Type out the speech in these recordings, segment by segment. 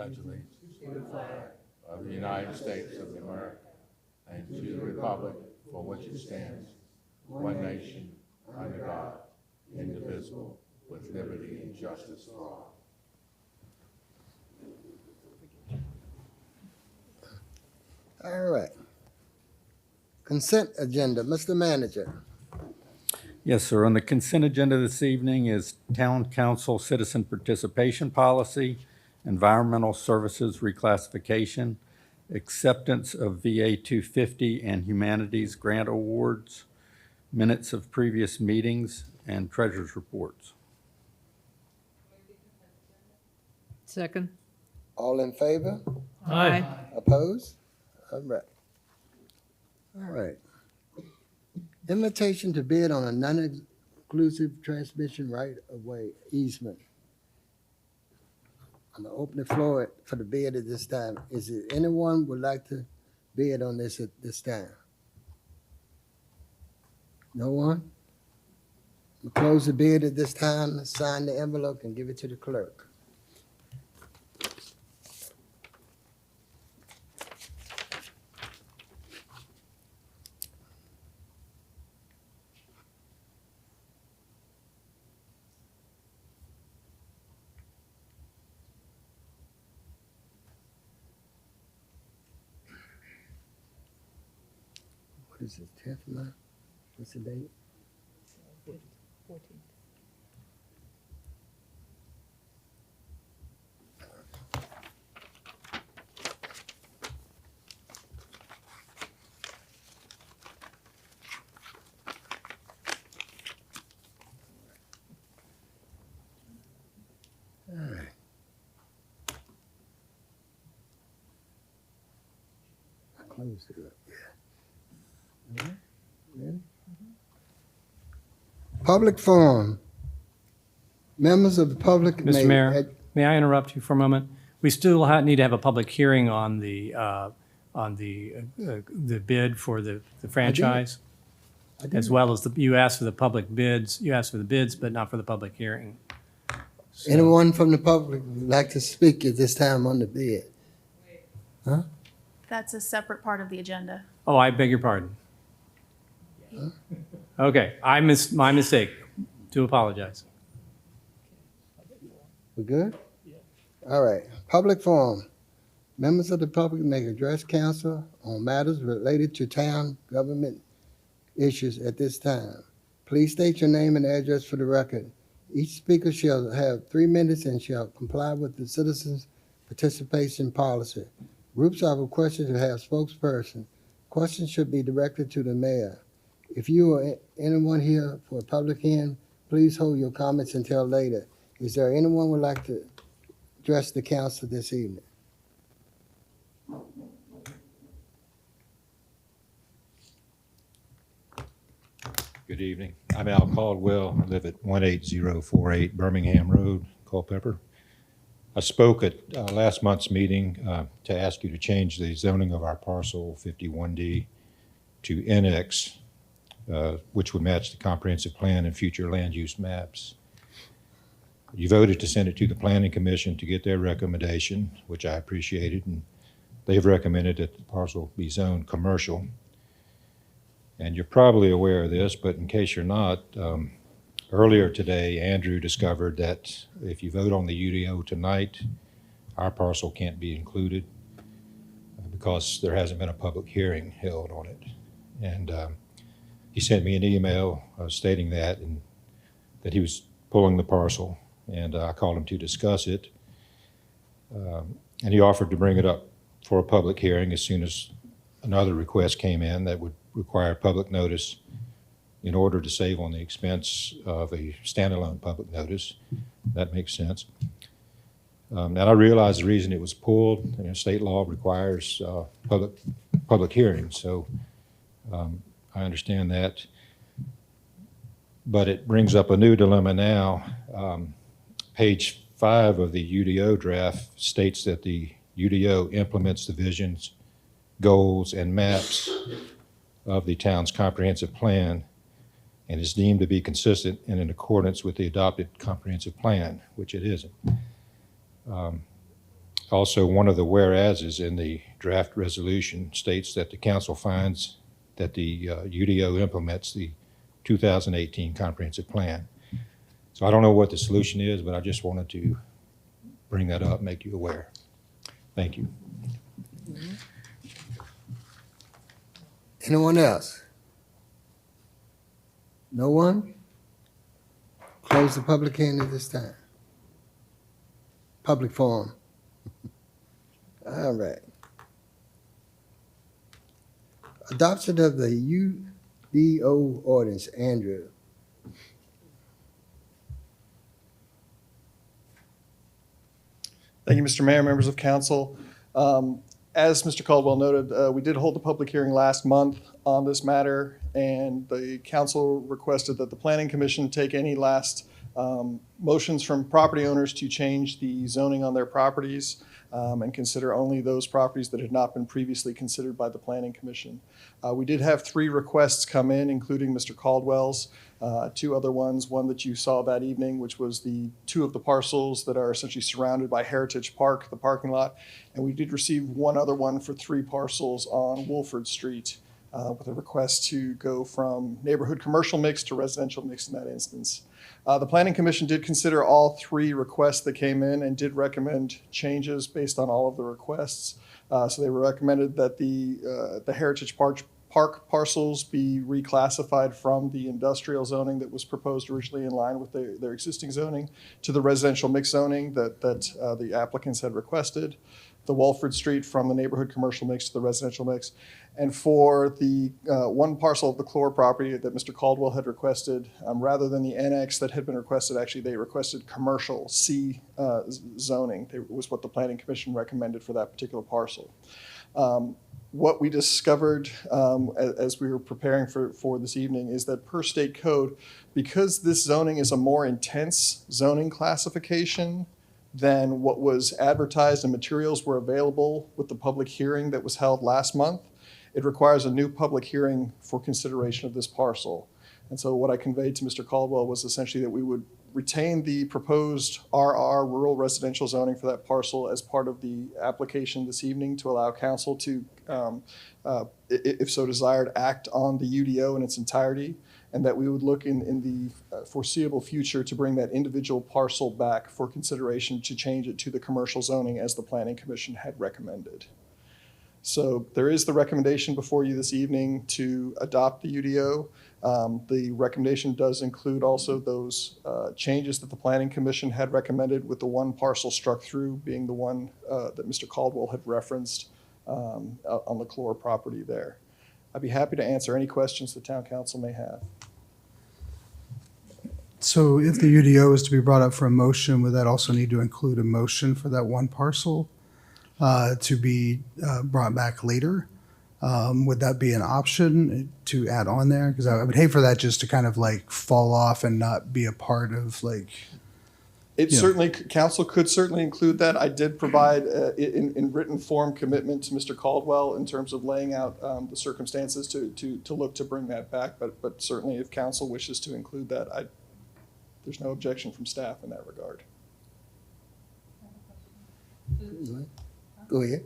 pledge allegiance to the flag of the United States of America and to the republic for which it stands, one nation, under God, indivisible, with liberty and justice for all. All right. Consent agenda, Mr. Manager. Yes, sir. On the consent agenda this evening is Town Council Citizen Participation Policy, Environmental Services Reclassification, Acceptance of VA 250 and Humanities Grant Awards, Minutes of Previous Meetings, and Treasurer's Reports. Second. All in favor? Aye. Opposed? All right. All right. Invitation to bid on a non-exclusive transmission right-of-way easement. I'm gonna open the floor for the bid at this time. Is there anyone would like to bid on this at this time? No one? We'll close the bid at this time, sign the envelope and give it to the clerk. What is it, 10th month? What's the date? 14th. All right. I closed it up, yeah. All right, ready? Public forum. Members of the public Mr. may. Mayor, may I interrupt you for a moment? We still need to have a public hearing on the bid for the franchise, I did. as well as you asked for the public bids. You asked for the bids, but not for the public hearing. So- Anyone from the public would like to speak at this time on the bid? That's a separate part of the agenda. Oh, I beg your pardon. Okay, my mistake. Do apologize. We good? All right, public forum. Members of the public may address council on matters related to town government issues at this time. Please state your name and address for the record. Each speaker shall have 3 minutes and shall comply with the citizens' participation policy. Groups are requested to have spokesperson. Questions should be directed to the mayor. If you or anyone here for a public hearing, please hold your comments until later. Is there anyone who would like to address the council this evening? Good evening. I'm Al Caldwell. I live at 18048 Birmingham Road, Culpeper. I spoke at last month's meeting to ask you to change the zoning of our parcel 51D to NX, which would match the comprehensive plan and future land use maps. You voted to send it to the Planning Commission to get their recommendation, which I appreciated, and they've recommended that the parcel be zoned commercial. And you're probably aware of this, but in case you're not, earlier today, Andrew discovered that if you vote on the UDO tonight, our parcel can't be included because there hasn't been a public hearing held on it. And he sent me an email stating that, and that he was pulling the parcel, and I called him to discuss it. And he offered to bring it up for a public hearing as soon as another request came in that would require public notice in order to save on the expense of a standalone public notice. That makes sense. And I realize the reason it was pulled, state law requires public hearings, so I understand that. But it brings up a new dilemma now. Page 5 of the UDO draft states that the UDO implements the visions, goals, and maps of the town's comprehensive plan and is deemed to be consistent and in accordance with the adopted comprehensive plan, which it isn't. Also, one of the whereases in the draft resolution states that the council finds that the UDO implements the 2018 comprehensive plan. So I don't know what the solution is, but I just wanted to bring that up, make you aware. Thank you. Anyone else? No one? Close the public hearing at this time. Public forum. All right. Adoption of the UDO ordinance, Andrew. Thank you, Mr. Mayor, members of council. As Mr. Caldwell noted, we did hold a public hearing last month on this matter, and the council requested that the Planning Commission take any last motions from property owners to change the zoning on their properties and consider only those properties that had not been previously considered by the Planning Commission. We did have 3 requests come in, including Mr. Caldwell's, 2 other ones, one that you saw that evening, which was the 2 of the parcels that are essentially surrounded by Heritage Park, the parking lot. And we did receive 1 other one for 3 parcels on Wolford Street with a request to go from neighborhood commercial mix to residential mix in that instance. The Planning Commission did consider all 3 requests that came in and did recommend changes based on all of the requests. So they recommended that the Heritage Park parcels be reclassified from the industrial zoning that was proposed originally in line with their existing zoning to the residential mix zoning that the applicants had requested. The Walford Street from the neighborhood commercial mix to the residential mix. And for the 1 parcel of the Clore property that Mr. Caldwell had requested, rather than the NX that had been requested, actually they requested commercial C zoning. It was what the Planning Commission recommended for that particular parcel. What we discovered as we were preparing for this evening is that per state code, because this zoning is a more intense zoning classification than what was advertised and materials were available with the public hearing that was held last month, it requires a new public hearing for consideration of this parcel. And so what I conveyed to Mr. Caldwell was essentially that we would retain the proposed RR, rural residential zoning for that parcel as part of the application this evening to allow council to, if so desired, act on the UDO in its entirety, and that we would look in the foreseeable future to bring that individual parcel back for consideration to change it to the commercial zoning as the Planning Commission had recommended. So there is the recommendation before you this evening to adopt the UDO. The recommendation does include also those changes that the Planning Commission had recommended, with the 1 parcel struck through being the one that Mr. Caldwell had referenced on the Clore property there. I'd be happy to answer any questions the town council may have. So if the UDO is to be brought up for a motion, would that also need to include a motion for that 1 parcel to be brought back later? Would that be an option to add on there? Because I would hate for that just to kind of like fall off and not be a part of like. It Yeah. certainly, council could certainly include that. I did provide in written form commitment to Mr. Caldwell in terms of laying out the circumstances to look to bring that back. But certainly if council wishes to include that, there's no objection from staff in that regard. Go ahead.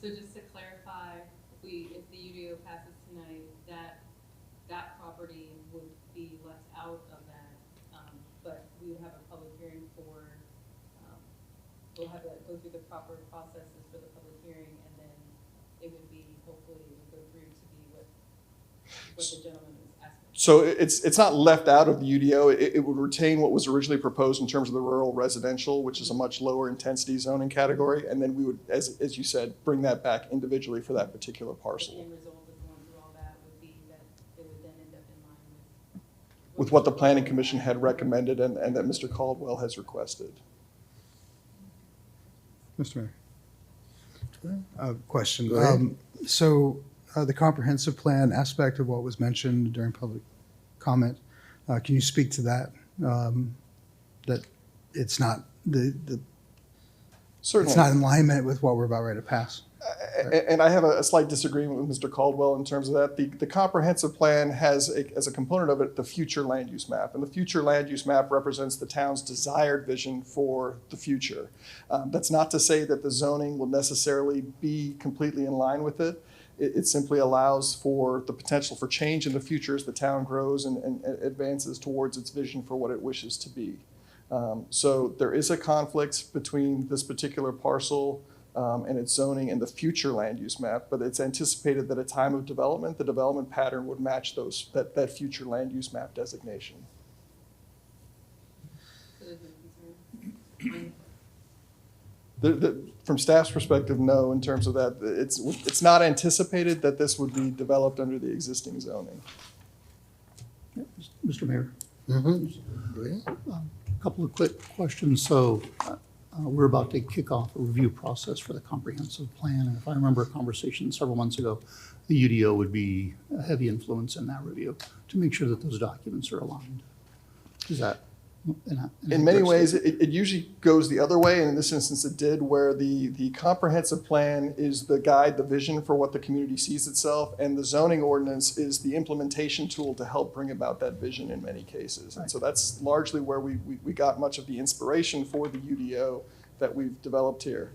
So just to clarify, if the UDO passes tonight, that property would be left out of that, but we would have a public hearing we'll have to go through the proper processes for the public hearing, and then it would be, hopefully, it would go through to be what the gentleman was asking. So it's not left out of the UDO. It would retain what was originally proposed in terms of the rural residential, which is a much lower intensity zoning category. And then we would, as you said, bring that back individually for that particular parcel. The end result of going through all that would be that it would then end up in line With what the Planning Commission had recommended and that Mr. Caldwell has requested. Mr. Mayor. Question. Go ahead. So the comprehensive plan aspect of what was mentioned during public comment, can you speak to that? That it's not Certainly. it's not in alignment with what we're about ready to pass? And I have a slight disagreement with Mr. Caldwell in terms of that. The comprehensive plan has, as a component of it, the future land use map. And the future land use map represents the town's desired vision for the future. That's not to say that the zoning will necessarily be completely in line with it. It simply allows for the potential for change in the future as the town grows and advances towards its vision for what it wishes to be. So there is a conflict between this particular parcel and its zoning and the future land use map, but it's anticipated that at time of development, the development pattern would match that future land use map designation. So there's no concern. From staff's perspective, no, in terms of that, it's not anticipated that this would be developed under the existing zoning. Mr. Mayor, Go ahead. a couple of quick questions. So we're about to kick off a review process for the comprehensive plan. And if I remember a conversation several months ago, the UDO would be a heavy influence in that review to make sure that those documents are aligned. Is that? In many ways, it usually goes the other way, and in this instance it did, where the comprehensive plan is the guide, the vision for what the community sees itself, and the zoning ordinance is the implementation tool to help bring about that vision in many cases. And so that's largely where we got much of the inspiration for the UDO that we've developed here.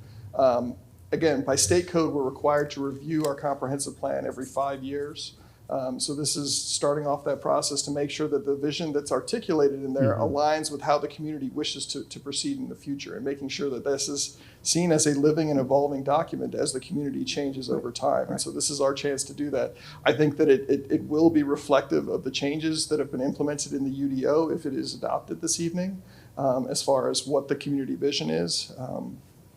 Again, by state code, we're required to review our comprehensive plan every 5 years. So this is starting off that process to make sure that the vision that's articulated in there aligns with how the community wishes to proceed in the future, and making sure that this is seen as a living and evolving document as the community changes over time. And so this is our chance to do that. I think that it will be reflective of the changes that have been implemented in the UDO if it is adopted this evening, as far as what the community vision is.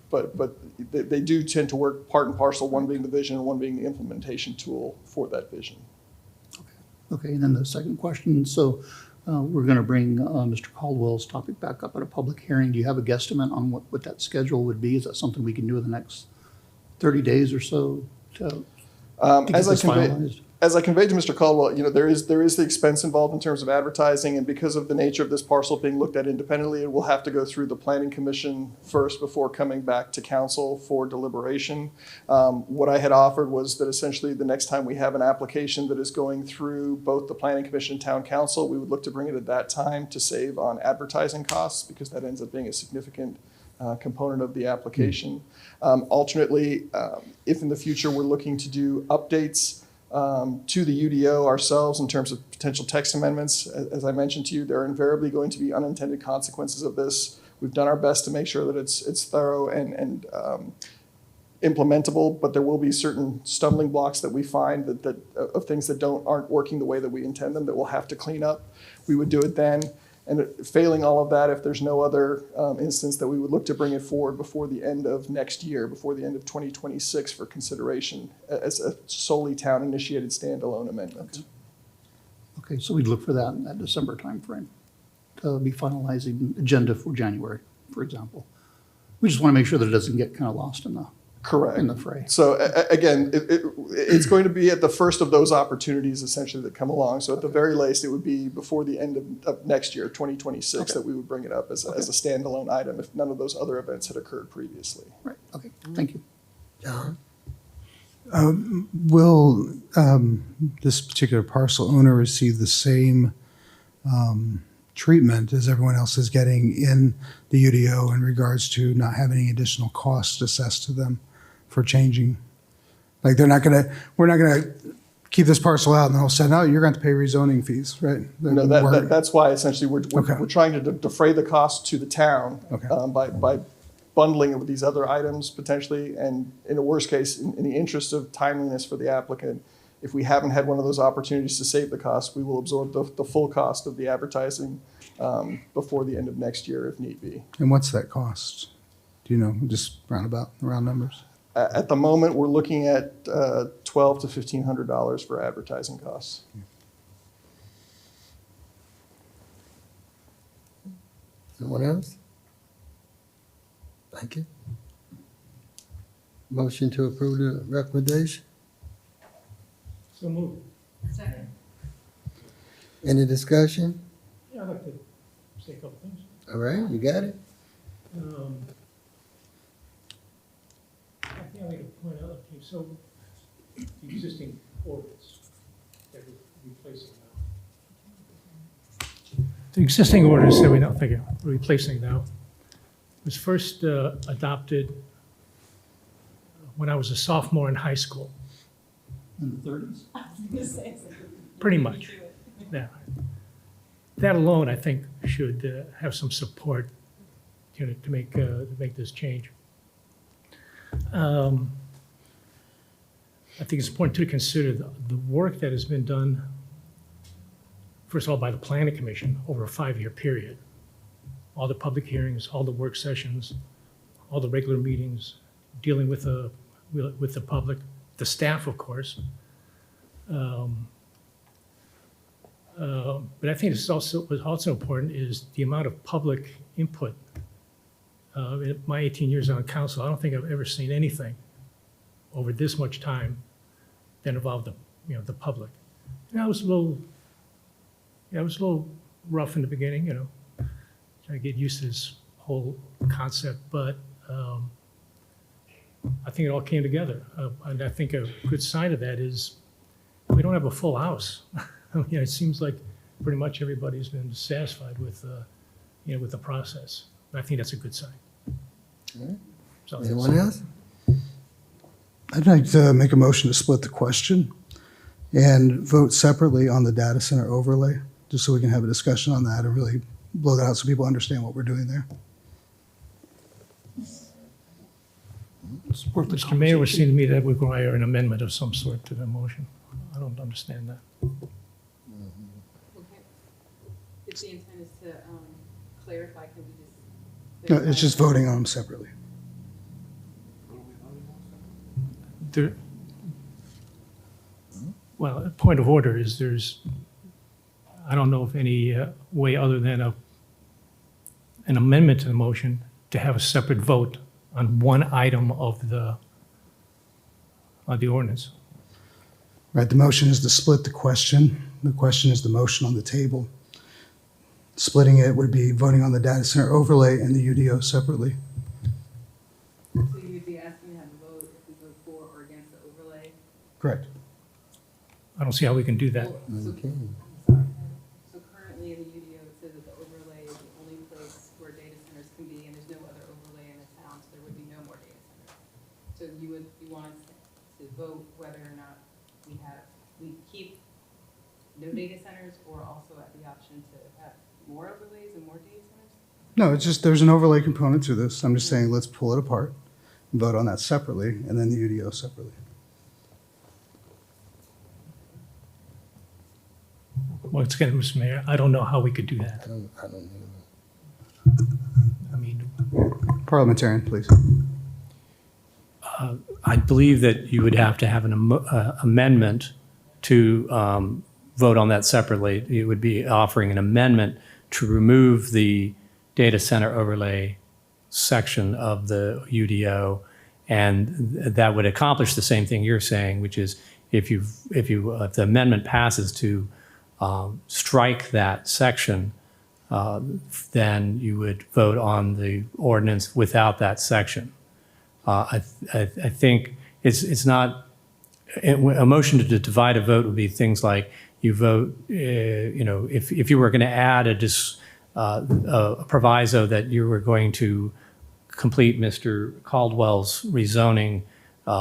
But they do tend to work part and parcel, one being the vision and one being the implementation tool for that vision. Okay, and then the second question. So we're going to bring Mr. Caldwell's topic back up at a public hearing. Do you have a guesstimate on what that schedule would be? Is that something we can do in the next 30 days or so to get this finalized? As I conveyed to Mr. Caldwell, there is the expense involved in terms of advertising, and because of the nature of this parcel being looked at independently, it will have to go through the Planning Commission first before coming back to council for deliberation. What I had offered was that essentially the next time we have an application that is going through both the Planning Commission and Town Council, we would look to bring it at that time to save on advertising costs, because that ends up being a significant component of the application. Alternately, if in the future we're looking to do updates to the UDO ourselves in terms of potential text amendments, as I mentioned to you, there are invariably going to be unintended consequences of this. We've done our best to make sure that it's thorough and implementable, but there will be certain stumbling blocks that we find that of things that aren't working the way that we intend them, that we'll have to clean up. We would do it then. And failing all of that, if there's no other instance, that we would look to bring it forward before the end of next year, before the end of 2026 for consideration as a solely town-initiated standalone amendment. Okay, so we'd look for that in that December timeframe to be finalizing agenda for January, for example. We just want to make sure that it doesn't get kind of lost in the Correct. In the fray. So again, it's going to be at the first of those opportunities essentially that come along. So at the very least, it would be before the end of next year, 2026, that we would bring it up as a standalone item if none of those other events had occurred previously. Right, okay, thank you. John? Will this particular parcel owner receive the same treatment as everyone else is getting in the UDO in regards to not having any additional costs assessed to them for changing? Like we're not gonna keep this parcel out and then all of a sudden, oh, you're going to pay rezoning fees, right? No, that's why essentially we're trying to defray the cost to the town by bundling it with these other items potentially, and in a worst case, in the interest of timeliness for the applicant, if we haven't had one of those opportunities to save the cost, we will absorb the full cost of the advertising before the end of next year if need be. And what's that cost? Do you know, just round numbers? At the moment, we're looking at $1,200 to $1,500 for advertising costs. Someone else? Thank you. Motion to approve the recommendation? So moved. Second. Any discussion? Yeah, I'd like to say a couple things. All right, you got it? I thing I need to point out, okay, so the existing ordinance that we're replacing now. The existing ordinance that we're replacing now was first adopted when I was a sophomore in high school, In the 30s? pretty much. Yeah. That alone, I think, should have some support, you know, to make this change. I think it's important to consider the work that has been done, first of all, by the Planning Commission over a 5-year period. All the public hearings, all the work sessions, all the regular meetings, dealing with the public, the staff, of course. But I think what's also important is the amount of public input. In my 18 years on council, I don't think I've ever seen anything over this much time that involved the public. And I was a little rough in the beginning, trying to get used to this whole concept, but I think it all came together. And I think a good sign of that is we don't have a full house. It seems like pretty much everybody's been satisfied with the process. I think that's a good sign. So that's- Anyone else? I'd like to make a motion to split the question and vote separately on the data center overlay, just so we can have a discussion on that and really blow that out so people understand what we're doing there. Support the Mr. Mayor, it would conversation. seem to me that would require an amendment of some sort to the motion. I don't understand that. Okay. If the intent is to clarify, can we just? No, it's just voting on them separately. Well, a point of order is I don't know of any way other than an amendment to the motion to have a separate vote on one item of the ordinance. Right, the motion is to split the question. The question is the motion on the table. Splitting it would be voting on the data center overlay and the UDO separately. So you'd be asking to have a vote if we vote for or against the overlay? Correct. I don't see how we can do that. Well, so- Okay. I'm sorry. So currently in the UDO, it says that the overlay is the only place where data centers can be, and there's no other overlay in the town, so there would be no more data centers. So you want us to vote whether or not we keep no data centers, or also have the option to have more overlays and more data centers? No, it's just, there's an overlay component to this. I'm just saying, let's pull it apart, and vote on that separately, and then the UDO separately. Once again, Mr. Mayor, I don't know how we could do that. I don't know. I mean, Parliamentarian, please. I believe that you would have to have an amendment to vote on that separately. It would be offering an amendment to remove the data center overlay section of the UDO, and that would accomplish the same thing you're saying, which is if the amendment passes to strike that section, then you would vote on the ordinance without that section. I think it's not, a motion to divide a vote would be things like you vote, if you were going to add a proviso that you were going to complete Mr. Caldwell's rezoning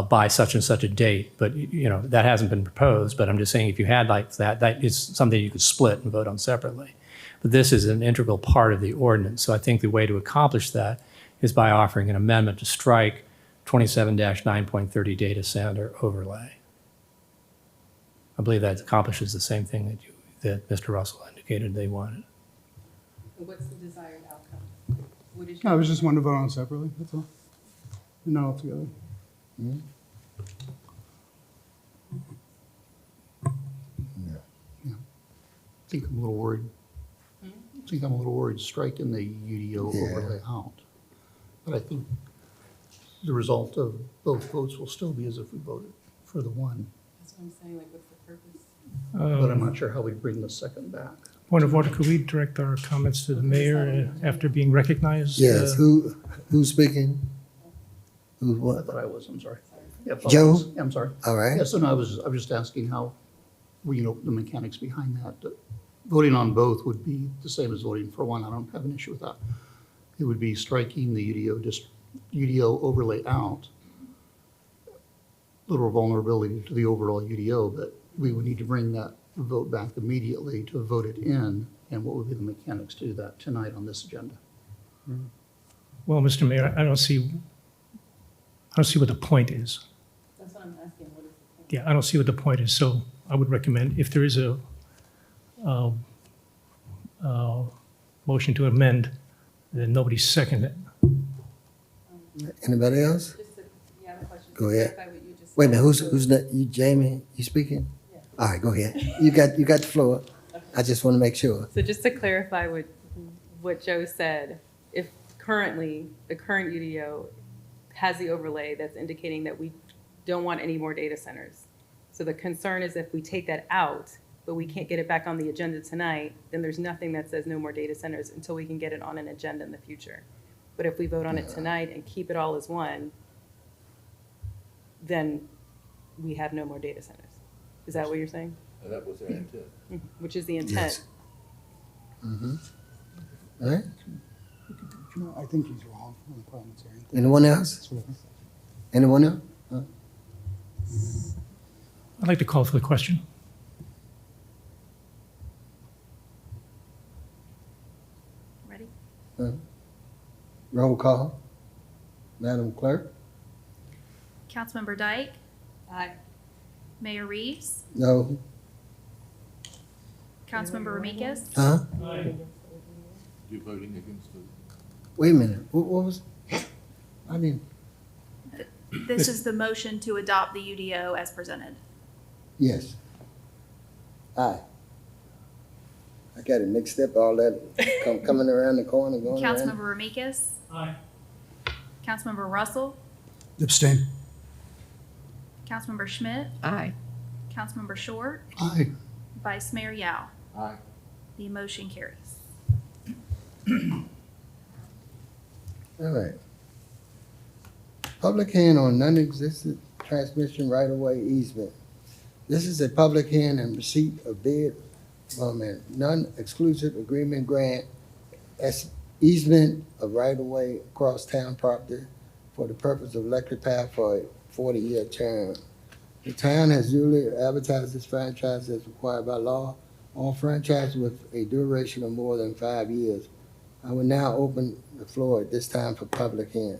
by such and such a date, but that hasn't been proposed. But I'm just saying, if you had like that is something you could split and vote on separately. But this is an integral part of the ordinance. So I think the way to accomplish that is by offering an amendment to strike 27-9.30 data center overlay. I believe that accomplishes the same thing that Mr. Russell indicated they wanted. What's the desired outcome? What is No, I was just wanting to vote on it separately, that's all. Not all together. I think I'm a little worried. I think I'm a little worried striking the UDO Yeah. overlay out. But I think the result of both votes will still be as if we voted for the one. That's what I'm saying, like, what's the purpose? But I'm not sure how we bring the second back. Point of order, could we direct our comments to the mayor after being recognized? Yes, who's speaking? Who's I what? thought I was, I'm sorry. Yeah, Joe? I'm sorry. All right. Yeah, so no, I was just asking how, well, the mechanics behind that. Voting on both would be the same as voting for one. I don't have an issue with that. It would be striking the UDO overlay out. Little vulnerability to the overall UDO, but we would need to bring that vote back immediately to vote it in. And what would be the mechanics to do that tonight on this agenda? Well, Mr. Mayor, I don't see what the point is. That's what I'm asking, what is the point? Yeah, I don't see what the point is, so I would recommend, if there is a motion to amend, then nobody second it. Anybody else? Just to, you have a question? Go ahead. Clarify what you just Wait a minute, said. who's that? You, Jamie, you speaking? Yeah. All right, go ahead. You got the floor. I just want to make sure. So just to clarify what Joe said, if currently, the current UDO has the overlay that's indicating that we don't want any more data centers. So the concern is if we take that out, but we can't get it back on the agenda tonight, then there's nothing that says no more data centers until we can get it on an agenda in the future. But if we vote on it tonight and keep it all as one, then we have no more data centers. Is that what you're saying? That was their intent. Which is the intent. Yes. Mm-hmm. All right. No, I think he's wrong on the parliamentarian thing. Anyone else? Anyone else? I'd like to call for the question. Ready? Roll call. Madam Clerk? Councilmember Dyke, Aye. Mayor Reeves, No. Councilmember Ramikis, Huh? You voting against the? Wait a minute. What was? I didn't. this is the motion to adopt the UDO as presented. Yes. Aye. I got it mixed up, all that coming around the corner, going around. Councilmember Ramikis. Aye. Councilmember Russell, Abstain. Councilmember Schmidt, Aye. Councilmember Short, Aye. Vice Mayor Yao. Aye. The motion carries. All right. Public hearing on non-existent transmission right-of-way easement. This is a public hearing and receipt of bid from a non-exclusive agreement grant as easement of right-of-way across town property for the purpose of electric power for a 40-year term. The town has duly advertised this franchise as required by law. All franchises with a duration of more than 5 years. I will now open the floor at this time for public hearing.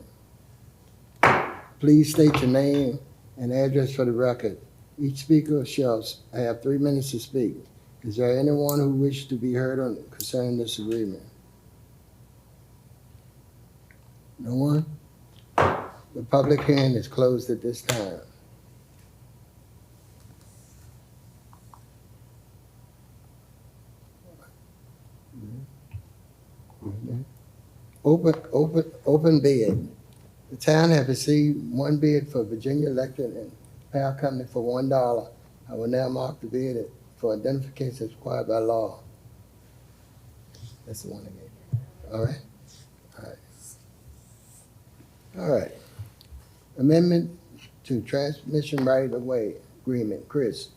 Please state your name and address for the record. Each speaker shall have 3 minutes to speak. Is there anyone who wishes to be heard on concerning this agreement? No one? The public hearing is closed at this time. Open bid. The town has received one bid for Virginia Electric and Power Company for $1. I will now mark the bid for identification as required by law. That's the one I gave you. All right? All right. All right. Amendment to transmission right-of-way agreement. Chris?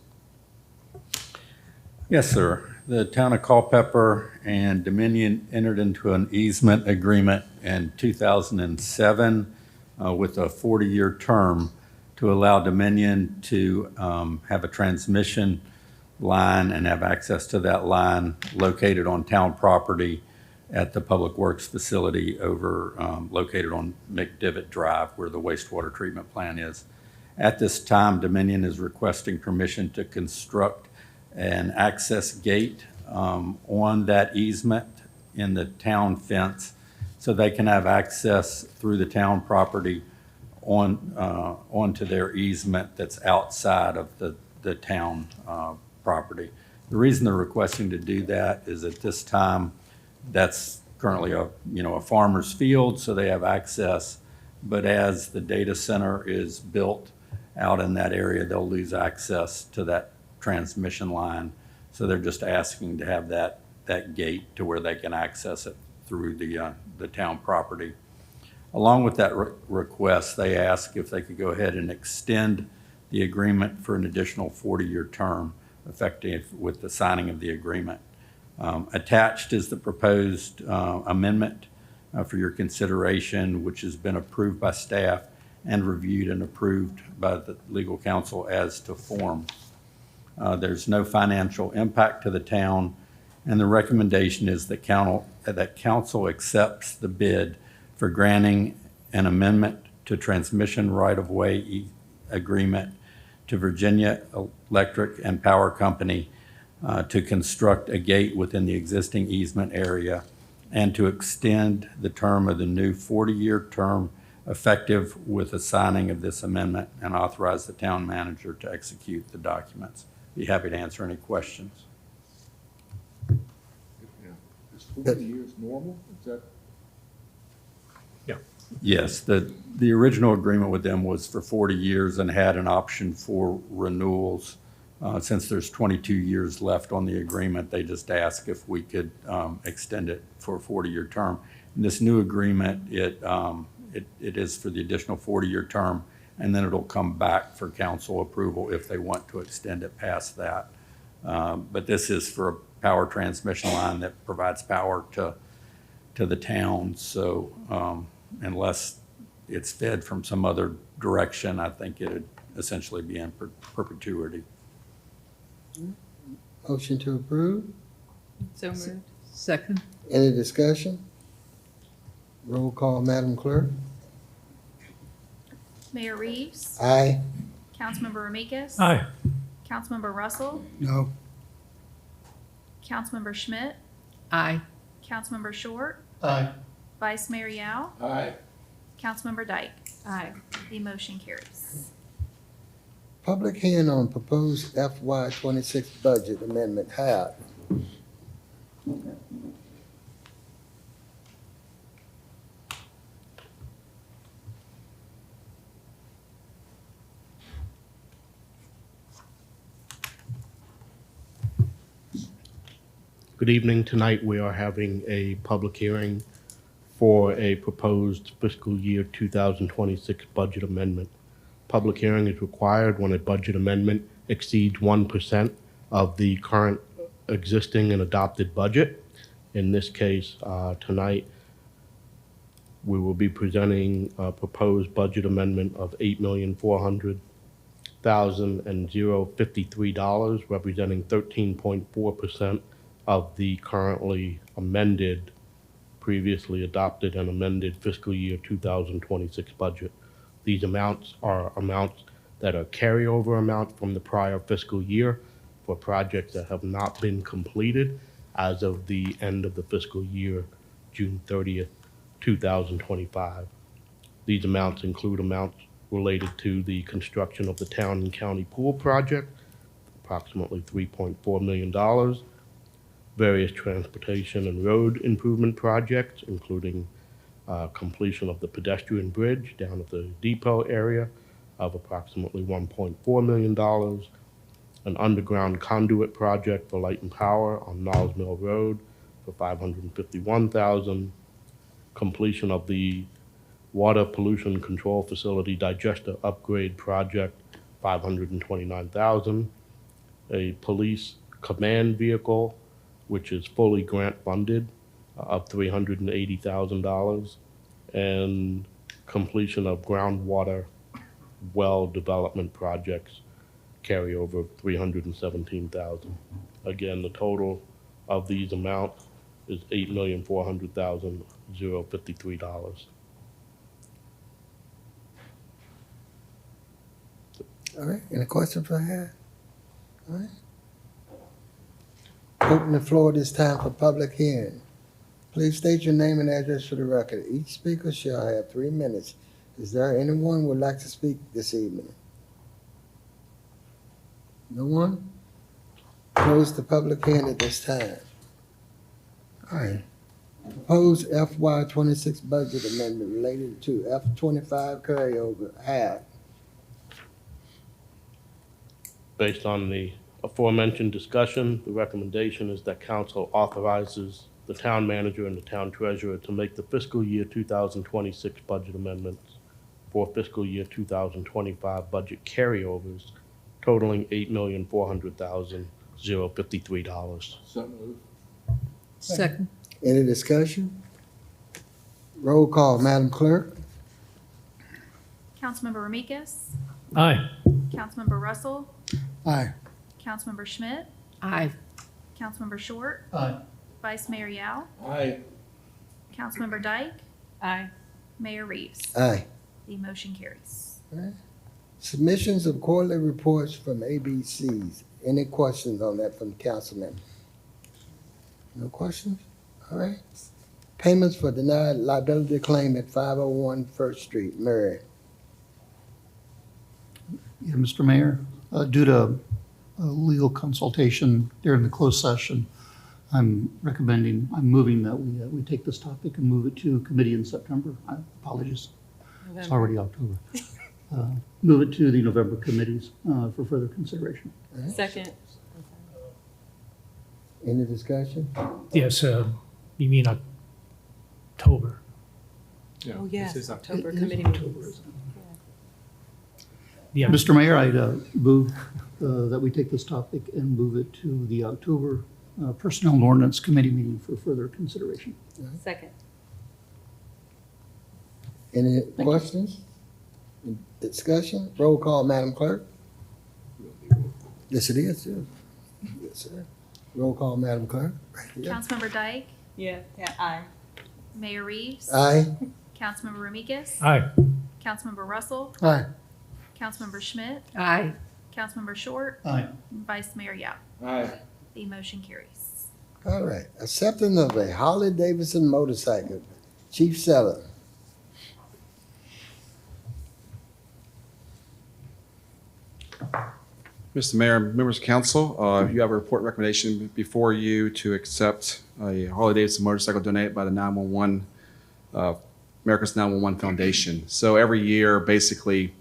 Yes, sir. The town of Culpeper and Dominion entered into an easement agreement in 2007 with a 40-year term to allow Dominion to have a transmission line and have access to that line located on town property at the Public Works facility located on McDivitt Drive where the wastewater treatment plant is. At this time, Dominion is requesting permission to construct an access gate on that easement in the town fence so they can have access through the town property onto their easement that's outside of the town property. The reason they're requesting to do that is at this time that's currently a farmer's field, so they have access, but as the data center is built out in that area, they'll lose access to that transmission line. So they're just asking to have that gate to where they can access it through the town property. Along with that request, they ask if they could go ahead and extend the agreement for an additional 40-year term effective with the signing of the agreement. Attached is the proposed amendment for your consideration, which has been approved by staff and reviewed and approved by the legal counsel as to form. There's no financial impact to the town, and the recommendation is that council accepts the bid for granting an amendment to transmission right-of-way agreement to Virginia Electric and Power Company to construct a gate within the existing easement area and to extend the term of the new 40-year term effective with the signing of this amendment, and authorize the town manager to execute the documents. Be happy to answer any questions. Is 40 years normal? Is that? Yes, the original agreement with them was for 40 years and had an option for renewals. Since there's 22 years left on the agreement, they just asked if we could extend it for a 40-year term. In this new agreement, it is for the additional 40-year term, and then it'll come back for council approval if they want to extend it past that. But this is for a power transmission line that provides power to the town. So unless it's fed from some other direction, I think it'd essentially be in perpetuity. Motion to approve. So moved. Second. Any discussion? Roll call, Madam Clerk. Mayor Reeves, Aye. Councilmember Ramikis. Aye. Councilmember Russell, No. Councilmember Schmidt, Aye. Councilmember Short, Aye. Vice Mayor Yao, Aye. Councilmember Dyke. Aye. The motion carries. Public hearing on proposed FY 26 budget amendment held. Good evening. Tonight, we are having a public hearing for a proposed fiscal year 2026 budget amendment. Public hearing is required when a budget amendment exceeds 1% of the current existing and adopted budget. In this case, tonight, we will be presenting a proposed budget amendment of $8,400,053, representing 13.4% of the currently amended, previously adopted and amended fiscal year 2026 budget. These amounts are amounts that are carryover amounts from the prior fiscal year for projects that have not been completed as of the end of the fiscal year, June 30th, 2025. These amounts include amounts related to the construction of the town and county pool project, approximately $3.4 million, various transportation and road improvement projects, including completion of the pedestrian bridge down at the depot area of approximately $1.4 million, an underground conduit project for light and power on Niles Mill Road for $551,000, completion of the water pollution control facility digester upgrade project, $529,000, a police command vehicle, which is fully grant funded, of $380,000, and completion of groundwater well development projects, carryover of $317,000. Again, the total of these amounts is $8,400,053. All right, any questions for her? All right. Open the floor this time for public hearing. Please state your name and address for the record. Each speaker shall have 3 minutes. Is there anyone who would like to speak this evening? No one? Close the public hearing at this time. All right. Proposed FY 26 budget amendment related to F 25 carryover had. Based on the aforementioned discussion, the recommendation is that council authorizes the town manager and the town treasurer to make the fiscal year 2026 budget amendments for fiscal year 2025 budget carryovers totaling $8,400,053. So moved. Second. Any discussion? Roll call, Madam Clerk. Councilmember Ramikis, Aye. Councilmember Russell, Aye. Councilmember Schmidt, Aye. Councilmember Short, Aye. Vice Mayor Yao, Aye. Councilmember Dyke, Aye. Mayor Reeves. Aye. The motion carries. Submissions of quarterly reports from ABCs. Any questions on that from the council member? No questions? All right. Payments for denied liability claim at 501 First Street, Murray. Yeah, Mr. Mayor, due to legal consultation during the closed session, I'm moving that we take this topic and move it to committee in September. Apologies, it's already October. Move it to the November committees for further consideration. Second. Any discussion? Yes, you mean October? Oh, yeah, October It is committee October, meetings. isn't it? Yeah. Mr. Mayor, I'd move that we take this topic and move it to the October Personnel and Ordinance Committee meeting for further consideration. Second. Any questions? Discussion? Roll call, Madam Clerk. Yes, it is, yeah. Yes, sir. Roll call, Madam Clerk. Yeah. Councilmember Dyke, Yeah, aye. Mayor Reeves. Aye. Councilmember Ramikis, Aye. Councilmember Russell, Aye. Councilmember Schmidt, Aye. Councilmember Short, Aye. and Vice Mayor Yao. Aye. The motion carries. All right. Acceptance of a Harley Davidson motorcycle. Chief Seller. Mr. Mayor, members of council, you have a report recommendation before you to accept a Harley-Davidson motorcycle donated by the 911, America's 911 Foundation. So every year, basically,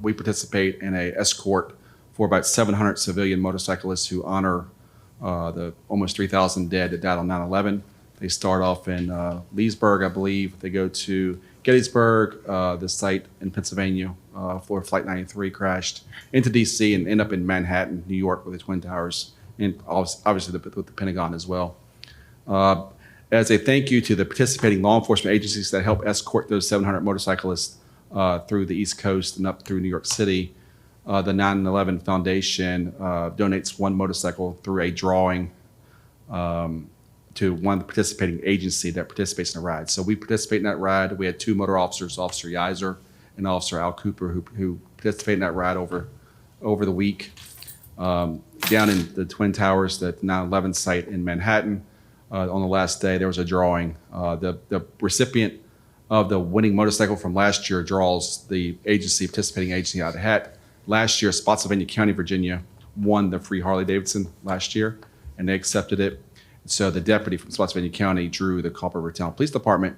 we participate in a escort for about 700 civilian motorcyclists who honor the almost 3,000 dead that died on 9/11. They start off in Leesburg, I believe. They go to Gettysburg, the site in Pennsylvania, where Flight 93 crashed, into D.C. and end up in Manhattan, New York, with the Twin Towers, and obviously with the Pentagon as well. As a thank you to the participating law enforcement agencies that help escort those 700 motorcyclists through the East Coast and up through New York City, the 9/11 Foundation donates one motorcycle through a drawing to one participating agency that participates in the ride. So we participate in that ride. We had two motor officers, Officer Yizer and Officer Al Cooper, who participated in that ride over the week. Down in the Twin Towers, the 9/11 site in Manhattan, on the last day, there was a drawing. The recipient of the winning motorcycle from last year draws the participating agency out of the hat. Last year, Spotsylvania County, Virginia, won the free Harley Davidson last year, and they accepted it. So the deputy from Spotsylvania County drew the Culpeper Town Police Department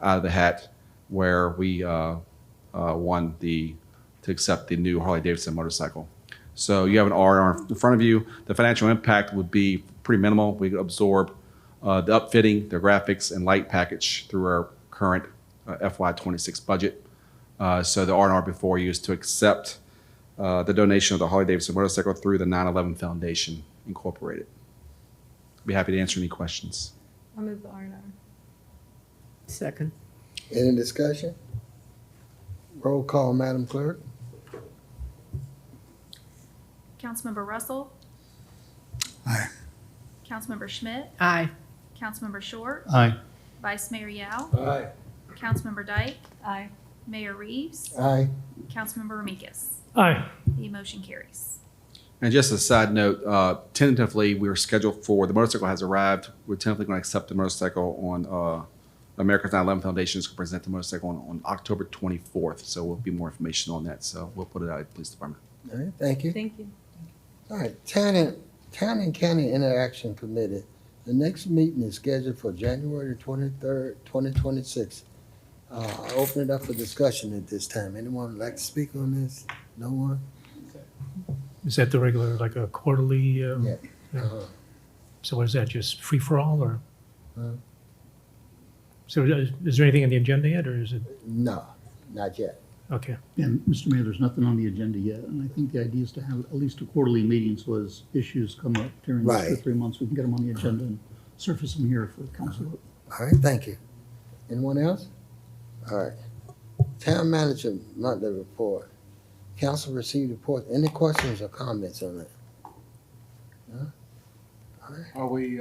out of the hat, where we won to accept the new Harley Davidson motorcycle. So you have an R&R in front of you. The financial impact would be pretty minimal. We could absorb the upfitting, the graphics, and light package through our current FY26 budget. So the R&R before you is to accept the donation of the Harley Davidson motorcycle through the 9/11 Foundation Incorporated. Be happy to answer any questions. I'll move the R&R. Second. Any discussion? Roll call, Madam Clerk. Councilmember Russell, Aye. Councilmember Schmidt, Aye. Councilmember Short, Aye. Vice Mayor Yao, Aye. Councilmember Dyke, Aye. Mayor Reeves, Aye. Councilmember Ramikis. Aye. The motion carries. And just a side note, tentatively, we were scheduled for, the motorcycle has arrived. We're tentatively going to accept the motorcycle on America's 9/11 Foundation is going to present the motorcycle on October 24th. So we'll be more information on that. So we'll put it out at the police department. All right, thank you. Thank you. All right, Town and County Interaction Committee. The next meeting is scheduled for January 23rd, 2026. I'll open it up for discussion at this time. Anyone would like to speak on this? No one? Is that the regular, like a quarterly? Yeah. So what is that, just free-for-all or? So is there anything on the agenda yet, or is it, No, not yet. okay. And Mr. Mayor, there's nothing on the agenda yet, and I think the idea is to have at least a quarterly meeting, so as issues come up during the 2 or Right. 3 months, we can get them on the agenda and surface them here for council vote. All right, thank you. Anyone else? All right. Town manager monthly report. Council received report. Any questions or comments on it? No? All right. Are we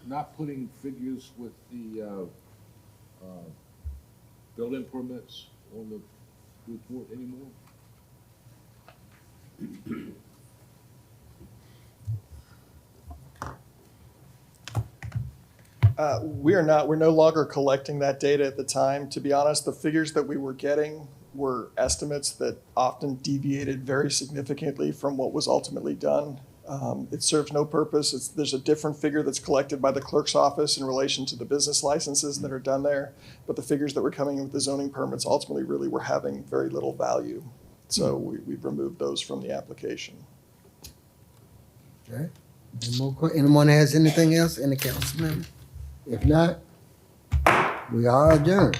not putting figures with the building permits on the report anymore? We're no longer collecting that data at the time. To be honest, the figures that we were getting were estimates that often deviated very significantly from what was ultimately done. It serves no purpose. There's a different figure that's collected by the clerk's office in relation to the business licenses that are done there. But the figures that were coming in with the zoning permits ultimately really were having very little value. So we've removed those from the application. Okay. Anyone has anything else? Any council member? If not, we are adjourned.